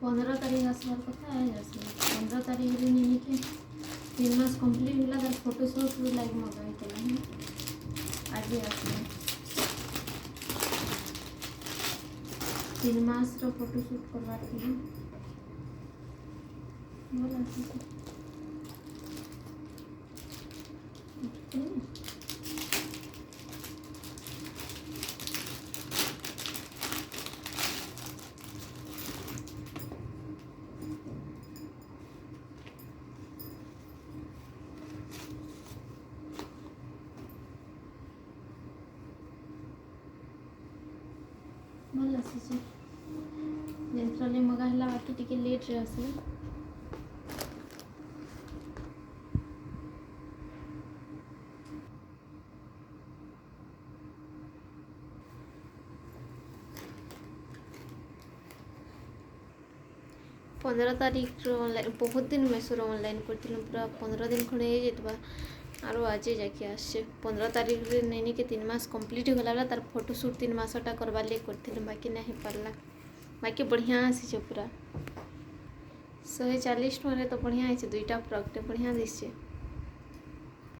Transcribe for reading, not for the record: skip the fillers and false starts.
15 तारीख आसबार कथा है जैसे 15 तारीख रे नहीं के 3 मास कंप्लीट होला तर फोटोशूट लाइक मगाई केला आज आसले 3 मास रो फोटोशूट करवार थी बोला भल आसी जेनट्राली मगाला बाकी टिके लेट रे आसले पंद्रह तारीख ऑनलाइन बहुत दिन मेसोर ऑनलाइन करथिलु पूरा 15 दिन खड़े हो जेतबा आरो आज जाके आसे 15 तारीख रे नहीं के 3 मास कंप्लीट होला तार फोटोशूट 3 मासटा करवा लिए करथिलु बाकी नहीं पारला बाकी बढ़िया आसी पूरा 140 टका तो बढ़िया है दुईटा प्रोडक्ट बढ़िया दिसे।